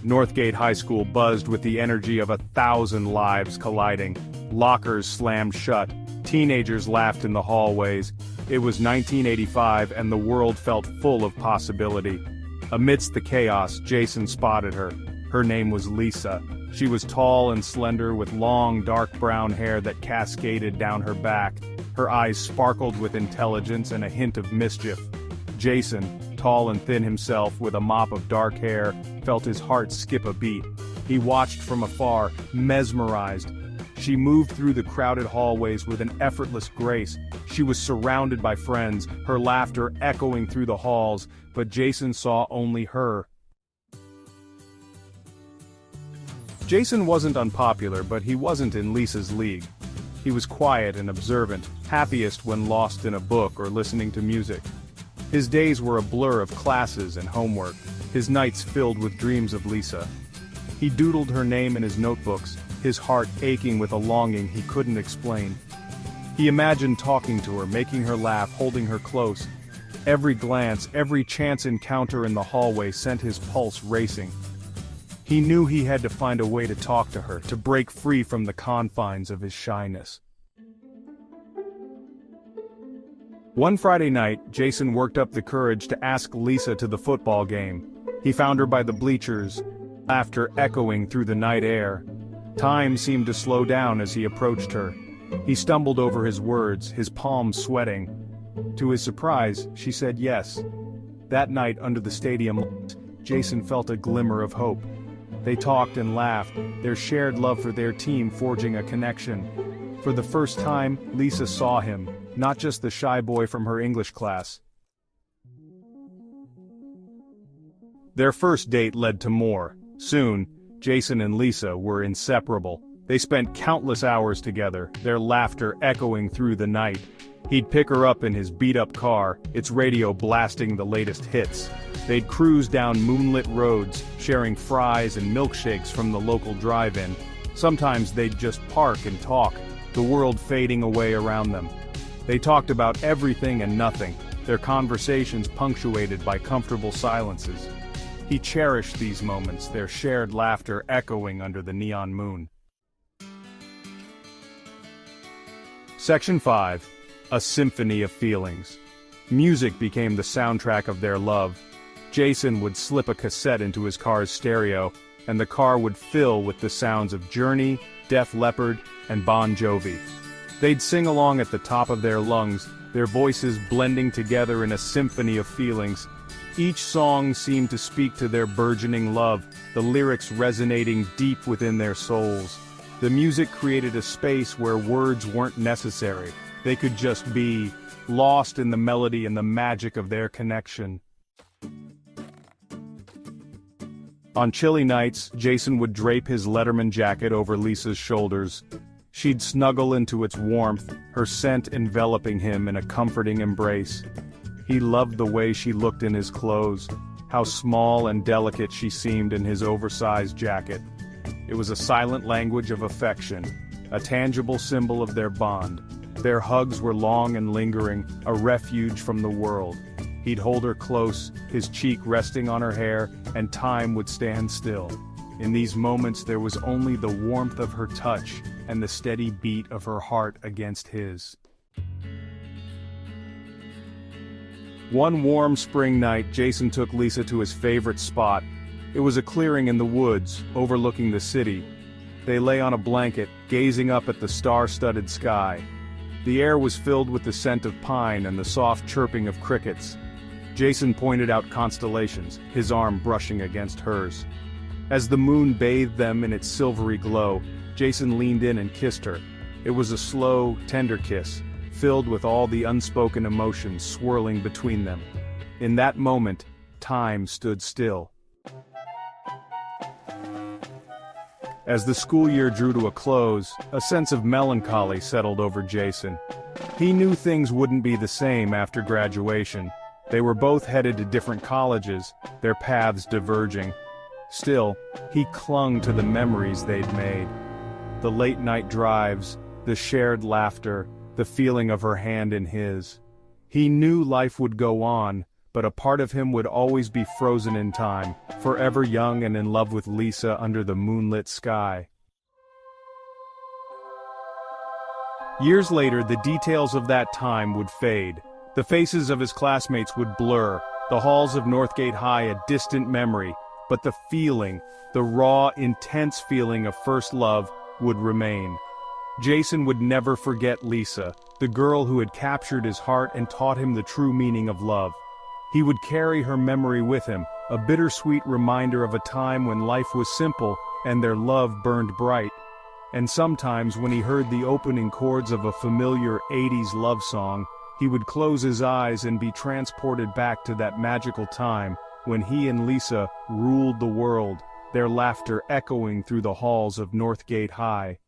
Northgate High School buzzed with the energy of 1,000 lives colliding. Lockers slammed shut. Teenagers laughed in the hallways. It was 1985 and the world felt full of possibility. Amidst the chaos, Jason spotted her. Her name was Lisa. She was tall and slender with long, dark brown hair that cascaded down her back. Her eyes sparkled with intelligence and a hint of mischief. Jason, tall and thin himself with a mop of dark hair, felt his heart skip a beat. He watched from afar, mesmerized. She moved through the crowded hallways with an effortless grace. She was surrounded by friends, her laughter echoing through the halls, but Jason saw only her. Jason wasn't unpopular, but he wasn't in Lisa's league. He was quiet and observant, happiest when lost in a book or listening to music. His days were a blur of classes and homework, his nights filled with dreams of Lisa. He doodled her name in his notebooks, his heart aching with a longing he couldn't explain. He imagined talking to her, making her laugh, holding her close. Every glance, every chance encounter in the hallway sent his pulse racing. He knew he had to find a way to talk to her, to break free from the confines of his shyness. One Friday night, Jason worked up the courage to ask Lisa to the football game. He found her by the bleachers, laughter echoing through the night air. Time seemed to slow down as he approached her. He stumbled over his words, his palms sweating. To his surprise, she said yes. That night under the stadium lights, Jason felt a glimmer of hope. They talked and laughed, their shared love for their team forging a connection. For the first time, Lisa saw him, not just the shy boy from her English class. Their first date led to more. Soon, Jason and Lisa were inseparable. They spent countless hours together, their laughter echoing through the night. He'd pick her up in his beat-up car, its radio blasting the latest hits. They'd cruise down moonlit roads, sharing fries and milkshakes from the local drive-in. Sometimes they'd just park and talk, the world fading away around them. They talked about everything and nothing, their conversations punctuated by comfortable silences. He cherished these moments, their shared laughter echoing under the neon moon. Section 5. A Symphony of Feelings. Music became the soundtrack of their love. Jason would slip a cassette into his car's stereo, and the car would fill with the sounds of Journey, Def Leppard, and Bon Jovi. They'd sing along at the top of their lungs, their voices blending together in a symphony of feelings. Each song seemed to speak to their burgeoning love, the lyrics resonating deep within their souls. The music created a space where words weren't necessary. They could just be, lost in the melody and the magic of their connection. On chilly nights, Jason would drape his Letterman jacket over Lisa's shoulders. She'd snuggle into its warmth, her scent enveloping him in a comforting embrace. He loved the way she looked in his clothes, how small and delicate she seemed in his oversized jacket. It was a silent language of affection, a tangible symbol of their bond. Their hugs were long and lingering, a refuge from the world. He'd hold her close, his cheek resting on her hair, and time would stand still. In these moments there was only the warmth of her touch and the steady beat of her heart against his. One warm spring night, Jason took Lisa to his favorite spot. It was a clearing in the woods, overlooking the city. They lay on a blanket, gazing up at the star-studded sky. The air was filled with the scent of pine and the soft chirping of crickets. Jason pointed out constellations, his arm brushing against hers. As the moon bathed them in its silvery glow, Jason leaned in and kissed her. It was a slow, tender kiss, filled with all the unspoken emotions swirling between them. In that moment, time stood still. As the school year drew to a close, a sense of melancholy settled over Jason. He knew things wouldn't be the same after graduation. They were both headed to different colleges, their paths diverging. Still, he clung to the memories they'd made. The late-night drives, the shared laughter, the feeling of her hand in his. He knew life would go on, but a part of him would always be frozen in time, forever young and in love with Lisa under the moonlit sky. Years later, the details of that time would fade. The faces of his classmates would blur, the halls of Northgate High a distant memory, but the feeling, the raw, intense feeling of first love, would remain. Jason would never forget Lisa, the girl who had captured his heart and taught him the true meaning of love. He would carry her memory with him, a bittersweet reminder of a time when life was simple and their love burned bright. And sometimes when he heard the opening chords of a familiar 80s love song, he would close his eyes and be transported back to that magical time when he and Lisa ruled the world, their laughter echoing through the halls of Northgate High.